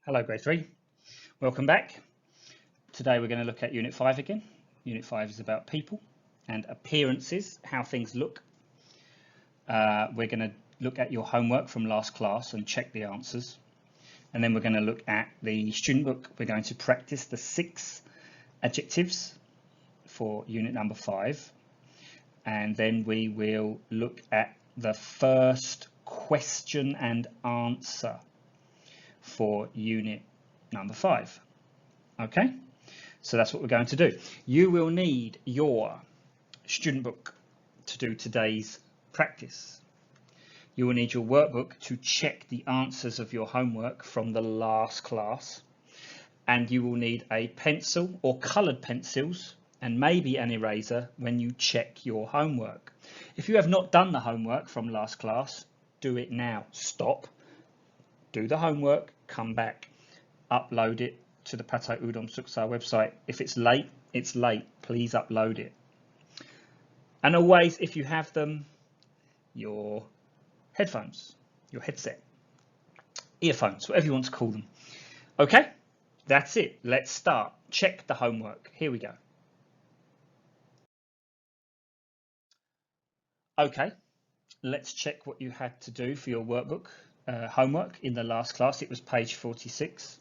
Hello grade 3, welcome back. Today we're going to look at Unit 5 again. Unit 5 is about people and appearances, how things look. We're going to look at your homework from last class and check the answers. And then we're going to look at the student book. We're going to practice the 6 adjectives for unit number 5. And then we will look at the first question and answer for unit number 5. Okay, so that's what we're going to do. You will need your student book to do today's practice. You will need your workbook to check the answers of your homework from the last class, and you will need a pencil or coloured pencils and maybe an eraser when you check your homework. If you have not done the homework from last class, do it now. Stop, do the homework, come back, upload it to the Patay Udom Suksa website. If it's late, it's late. Please upload it. And always, if you have them, your headphones, your headset, earphones, whatever you want to call them. Okay, that's it. Let's start. Check the homework. Here we go. Okay, let's check what you had to do for your workbook. Homework in the last class. It was page 46.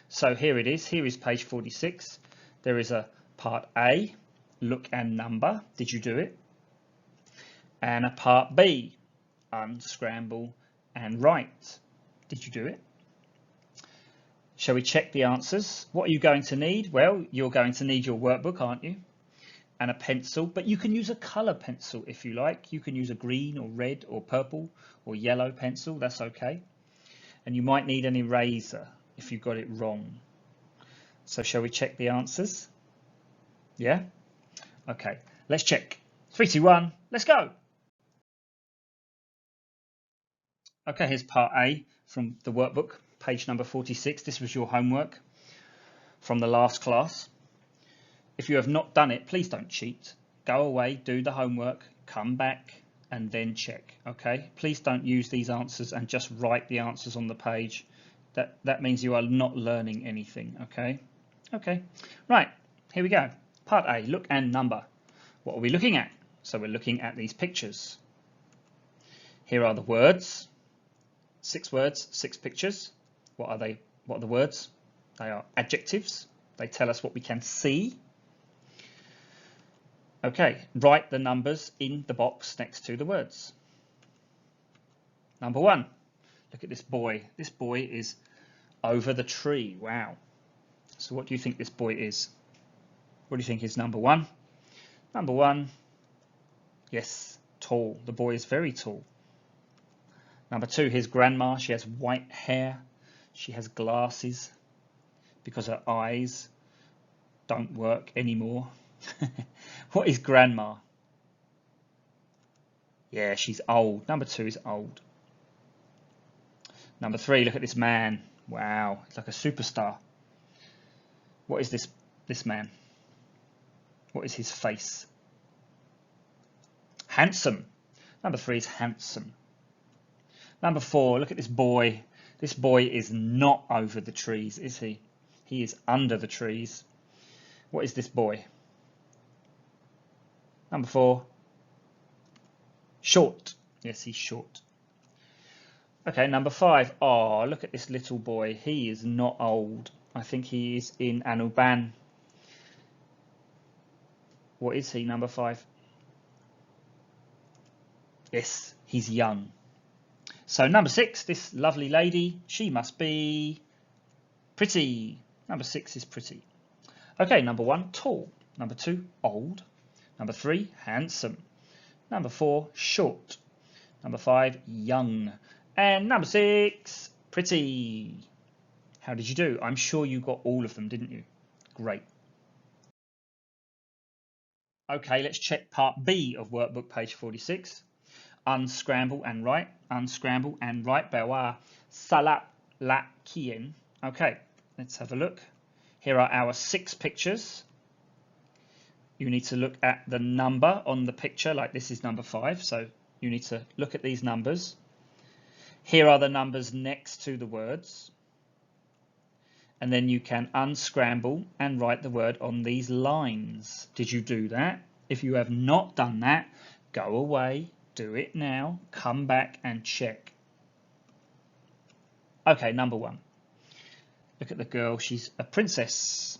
So here it is. Here is page 46. There is a part A, look and number. Did you do it? And a part B, unscramble and write. Did you do it? Shall we check the answers? What are you going to need? Well, you're going to need your workbook, aren't you? And a pencil, but you can use a colour pencil if you like. You can use a green or red or purple or yellow pencil, that's okay. And you might need an eraser if you got it wrong. So shall we check the answers? Yeah? Okay, let's check. 3, 2, 1, let's go. Okay, here's part A from the workbook, page number 46. This was your homework from the last class. If you have not done it, please don't cheat. Go away, do the homework, come back and then check, okay? Please don't use these answers and just write the answers on the page. That means you are not learning anything, okay? Okay, right, here we go. Part A, look and number. What are we looking at? So we're looking at these pictures. Here are the words. 6 words, 6 pictures. What are they? What are the words? They are adjectives. They tell us what we can see. Okay, write the numbers in the box next to the words. Number 1, look at this boy. This boy is over the tree. Wow. So what do you think this boy is? What do you think is number 1? Number 1, yes, tall. The boy is very tall. Number 2, his grandma. She has white hair. She has glasses because her eyes don't work anymore. What is grandma? Yeah, she's old. Number 2 is old. Number 3, look at this man. Wow, it's like a superstar. What is this man? What is his face? Handsome. Number 3 is handsome. Number 4, look at this boy. This boy is not over the trees, is he? He is under the trees. What is this boy? Number 4, short. Yes, he's short. Okay, number 5. Oh, look at this little boy. He is not old. I think he is in Anuban. What is he, number 5? Yes, he's young. So number 6, this lovely lady, she must be pretty. Number 6 is pretty. Okay, number 1, tall. Number 2, old. Number 3, handsome. Number 4, short. Number 5, young. And number 6, pretty. How did you do? I'm sure you got all of them, didn't you? Great. Okay, let's check part B of workbook page 46. Unscramble and write. Unscramble and write. Bawa salap la kien. Okay, let's have a look. Here are our 6 pictures. You need to look at the number on the picture, like this is number 5. So you need to look at these numbers. Here are the numbers next to the words. and then you can unscramble and write the word on these lines. Did you do that? If you have not done that, go away, do it now, come back and check. Okay, number 1. Look at the girl, she's a princess.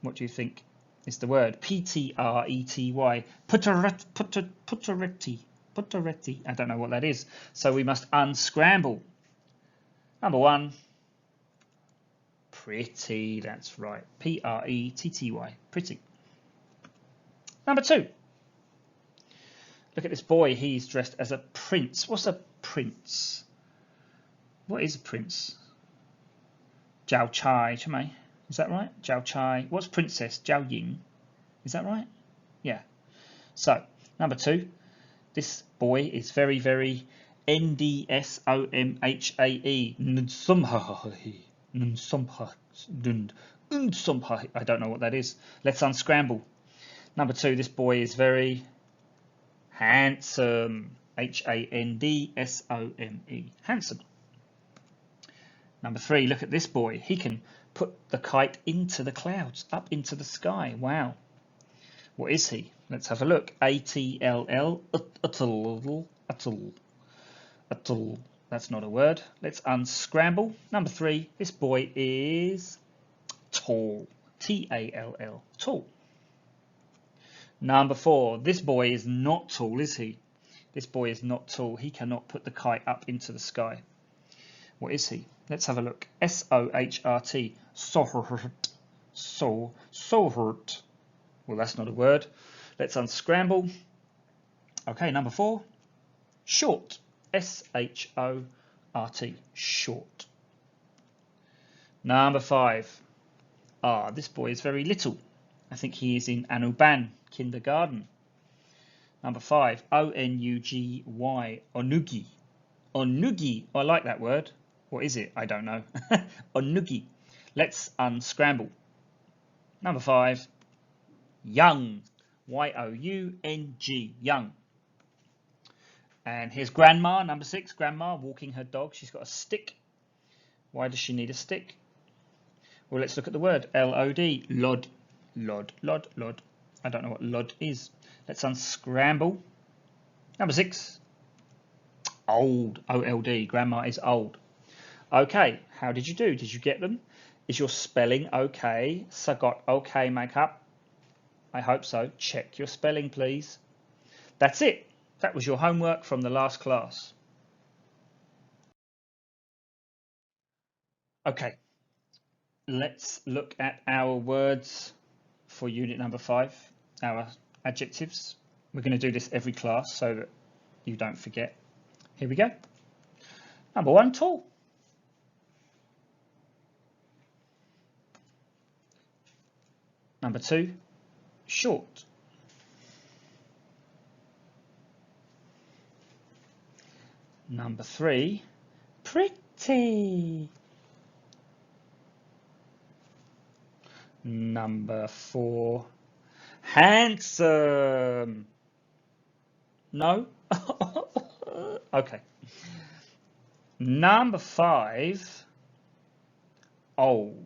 What do you think is the word? P-T-R-E-T-Y. Putteretti. I don't know what that is. So we must unscramble. Number 1. Pretty, that's right. P-R-E-T-T-Y. Pretty. Number 2. Look at this boy. He's dressed as a prince. What's a prince? What is a prince? Jiao Chai, Chimay. Is that right? Jiao Chai. What's princess? Jiao Ying. Is that right? Yeah. So, number 2. This boy is very, very N-D-S-O-M-H-A-E. I don't know what that is. Let's unscramble. Number 2. This boy is very handsome. H-A-N-D-S-O-M-E. Handsome. Number 3, look at this boy. He can put the kite into the clouds, up into the sky. Wow. What is he? Let's have a look. A-T-L-L. Atl. That's not a word. Let's unscramble. Number 3, this boy is tall. T-A-L-L. Tall. Number 4, this boy is not tall, is he? This boy is not tall. He cannot put the kite up into the sky. What is he? Let's have a look. S-O-H-R-T. Sohrt. Sohrt. Well, that's not a word. Let's unscramble. Okay, number 4. Short. S-H-O-R-T. Short. Number 5. This boy is very little. I think he is in Anuban, kindergarten. Number 5. O-N-U-G-Y. Onugi. Onugi. I like that word. What is it? I don't know. Onugi. Let's unscramble. Number 5. Young. Y-O-U-N-G. Young. And here's Grandma, number 6. Grandma walking her dog. She's got a stick. Why does she need a stick? Well, let's look at the word. L-O-D. Lod. Lod. Lod. Lod. I don't know what lod is. Let's unscramble. Number 6. Old. O-L-D. Grandma is old. Okay, how did you do? Did you get them? Is your spelling okay? Sagot okay, makeup? I hope so. Check your spelling, please. That's it. That was your homework from the last class. Okay, let's look at our words for unit number 5, our adjectives. We're going to do this every class so that you don't forget. Here we go. Number 1, tall. Number 2, short. Number 3, pretty. Number 4, handsome. No? Okay. Number 5, old.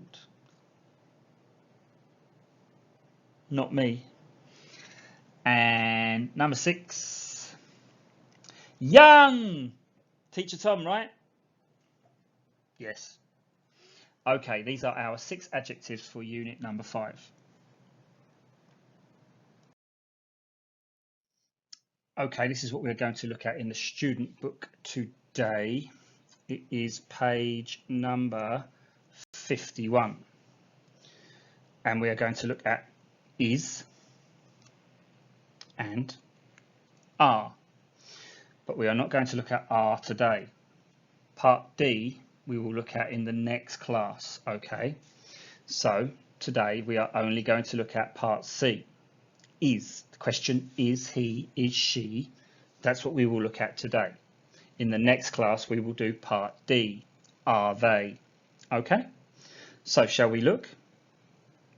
Not me. And number 6, young. Teacher Tom, right? Yes. Okay, these are our 6 adjectives for unit number 5. Okay, this is what we're going to look at in the student book today. It is page number 51. And we are going to look at is and are. But we are not going to look at are today. Part D we will look at in the next class, okay? So today we are only going to look at part C. Is. The question, is he, is she? That's what we will look at today. In the next class we will do part D. Are they? Okay? So shall we look?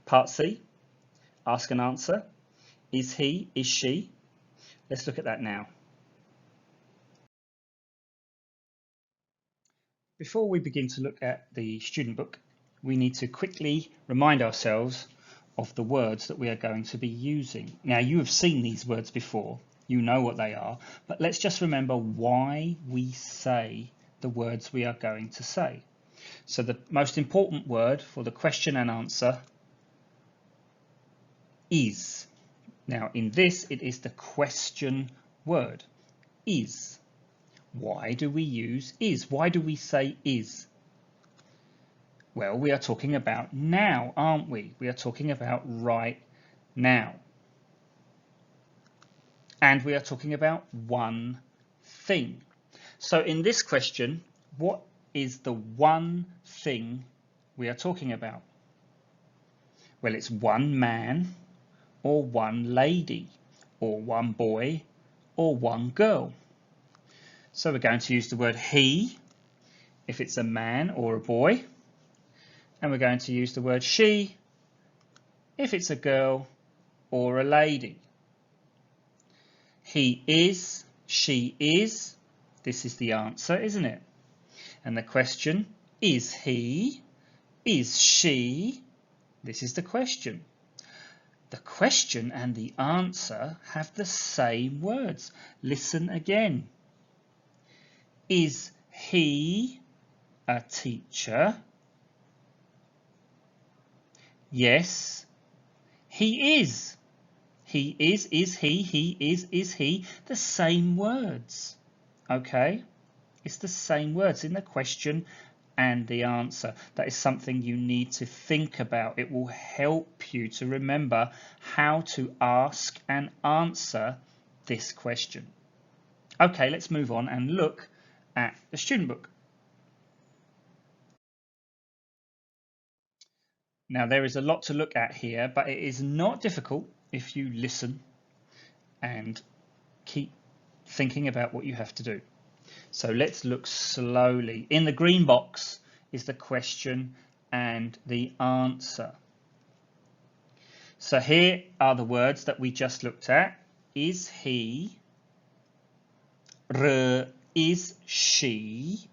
Part C. Ask and answer. Is he, is she? Let's look at that now. Before we begin to look at the student book, we need to quickly remind ourselves of the words that we are going to be using. Now, you have seen these words before, you know what they are, but let's just remember why we say the words we are going to say. So the most important word for the question and answer is. Now, in this, it is the question word, is. Why do we use is? Why do we say is? Well, we are talking about now, aren't we? We are talking about right now. And we are talking about one thing. So in this question, what is the one thing we are talking about? Well, it's one man or one lady or one boy or one girl. So we're going to use the word he if it's a man or a boy. And we're going to use the word she if it's a girl or a lady. He is, she is. This is the answer, isn't it? And the question, is he, is she? This is the question. The question and the answer have the same words. Listen again. Is he a teacher? Yes, he is. He is he is he. The same words. Okay? It's the same words in the question and the answer. That is something you need to think about. It will help you to remember how to ask and answer this question. Okay, let's move on and look at the student book. Now, there is a lot to look at here, but it is not difficult if you listen and keep thinking about what you have to do. So let's look slowly. In the green box is the question and the answer. So here are the words that we just looked at. Is he? Is she?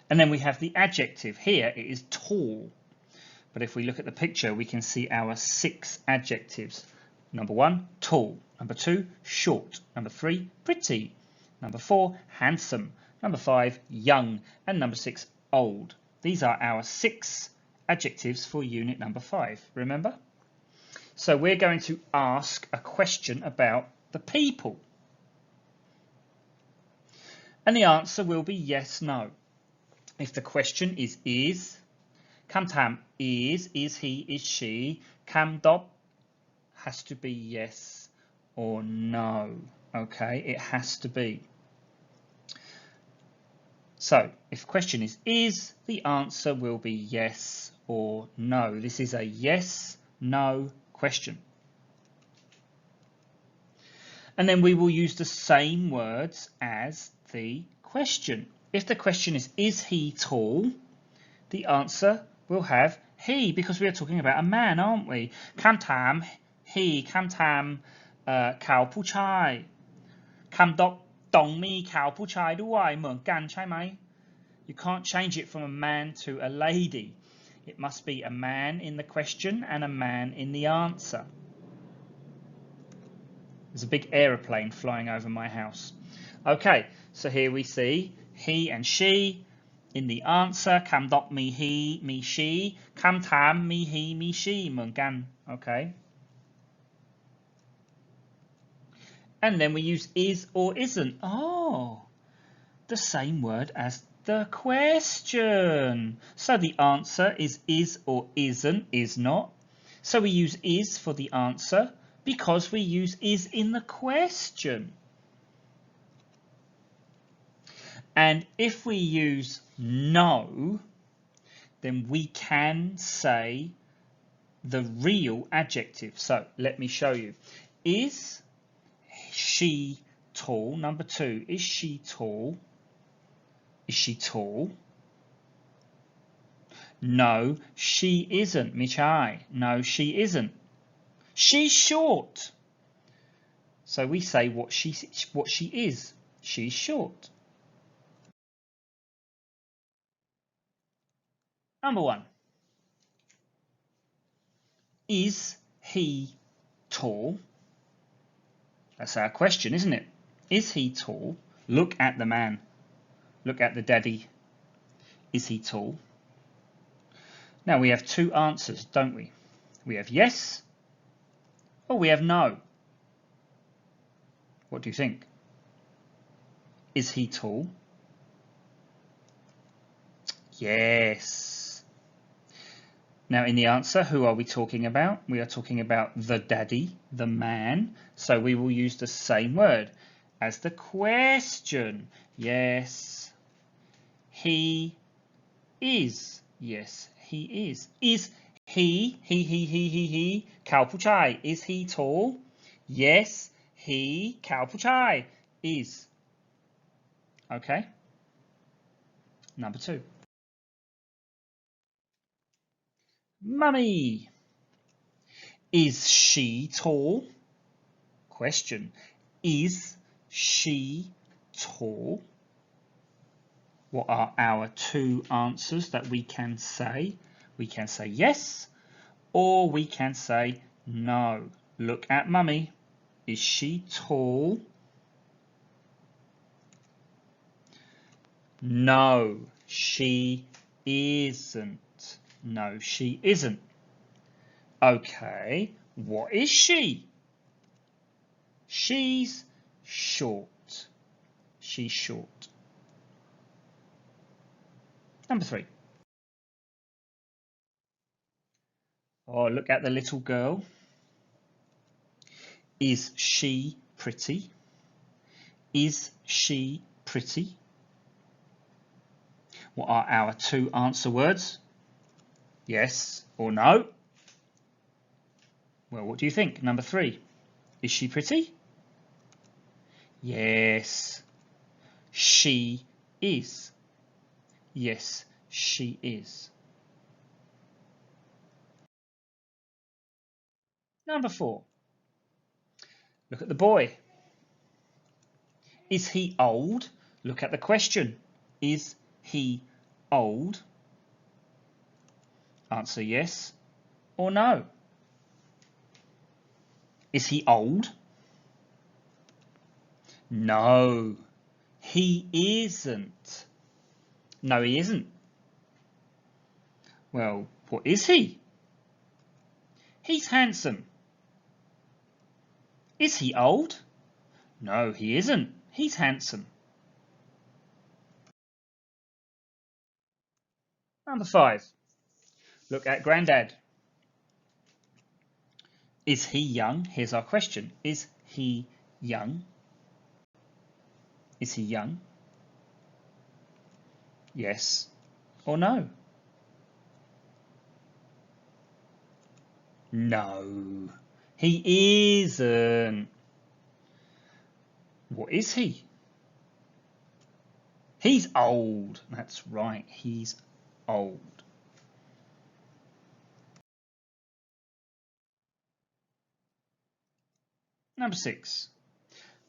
And then we have the adjective. Here it is tall. But if we look at the picture, we can see our 6 adjectives. Number 1, tall. Number 2, short. Number 3, pretty. Number 4, handsome. Number 5, young. And number 6, old. These are our 6 adjectives for unit number 5, remember? So we're going to ask a question about the people. And the answer will be yes, no. If the question is คำถาม is he, is she คำตอบ has to be yes or no. Okay, it has to be. So, if the question is, the answer will be yes or no. This is a yes, no question. And then we will use the same words as the question. If the question is he tall? The answer will have he, because we are talking about a man, aren't we? คำถาม he คำถามเขาผู้ชายคำตอบต้องมีเขาผู้ชายด้วยเหมือนกันใช่ไหม You can't change it from a man to a lady. It must be a man in the question and a man in the answer. There's a big aeroplane flying over my house. Okay, so here we see he and she. In the answer, คำตอบมี he มี she คำถามมี he มี she เหมือนกัน okay? And then we use is or isn't. Oh, the same word as the question. So the answer is or isn't, is not. So we use is for the answer because we use is in the question. And if we use no, then we can say the real adjective. So let me show you. Is she tall? Number 2. Is she tall? Is she tall? No, she isn't. ไม่ใช่ No, she isn't. She's short. So we say what she is. She's short. Number 1. Is he tall? That's our question, isn't it? Is he tall? Look at the man. Look at the daddy. Is he tall? Now we have two answers, don't we? We have yes or we have no. What do you think? Is he tall? Yes. Now in the answer, who are we talking about? We are talking about the daddy, the man. So we will use the same word as the question. Yes, he is. Yes, he is. Is he, Khao Puchai, is he tall? Yes, he, Khao Puchai, is. Okay. Number 2. Mummy, is she tall? Question, is she tall? What are our two answers that we can say? We can say yes or we can say no. Look at Mummy. Is she tall? No, she isn't. No, she isn't. Okay, what is she? She's short. She's short. Number 3. Oh, look at the little girl. Is she pretty? Is she pretty? What are our two answer words? Yes or no? Well, what do you think? Number 3. Is she pretty? Yes, she is. Yes, she is. Number 4. Look at the boy. Is he old? Look at the question. Is he old? Answer yes or no. Is he old? No, he isn't. No, he isn't. Well, what is he? He's handsome. Is he old? No, he isn't. He's handsome. Number 5. Look at Grandad. Is he young? Here's our question. Is he young? Is he young? Yes or no? No, he isn't. What is he? He's old. That's right, he's old. Number 6.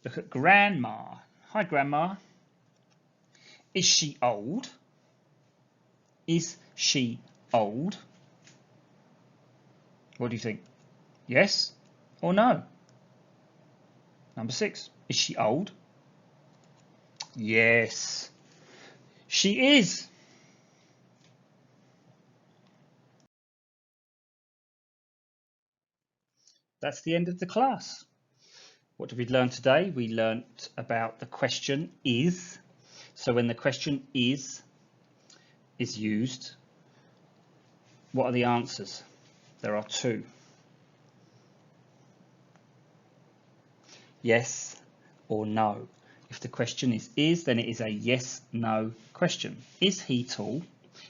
Look at Grandma. Hi, Grandma. Is she old? Is she old? What do you think? Yes or no? Number 6. Is she old? Yes, she is. That's the end of the class. What did we learn today? We learnt about the question is. So when the question is used, what are the answers? There are 2. Yes or no. If the question is, then it is a yes-no question. Is he tall?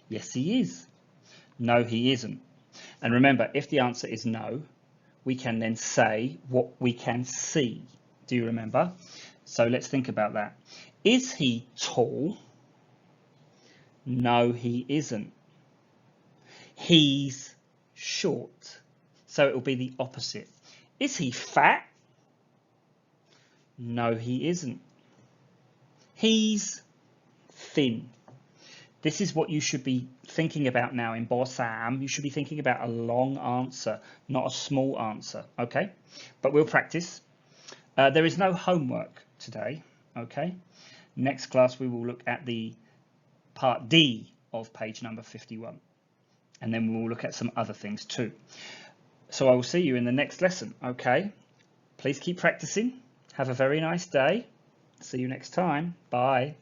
Yes, he is. No, he isn't. And remember, if the answer is no, we can then say what we can see. Do you remember? So let's think about that. Is he tall? No, he isn't. He's short. So it will be the opposite. Is he fat? No, he isn't. He's thin. This is what you should be thinking about now in Borsam. You should be thinking about a long answer, not a small answer, okay? But we'll practice. There is no homework today, okay? Next class we will look at the part D of page number 51. And then we will look at some other things too. So I will see you in the next lesson, okay? Please keep practicing. Have a very nice day. See you next time. Bye.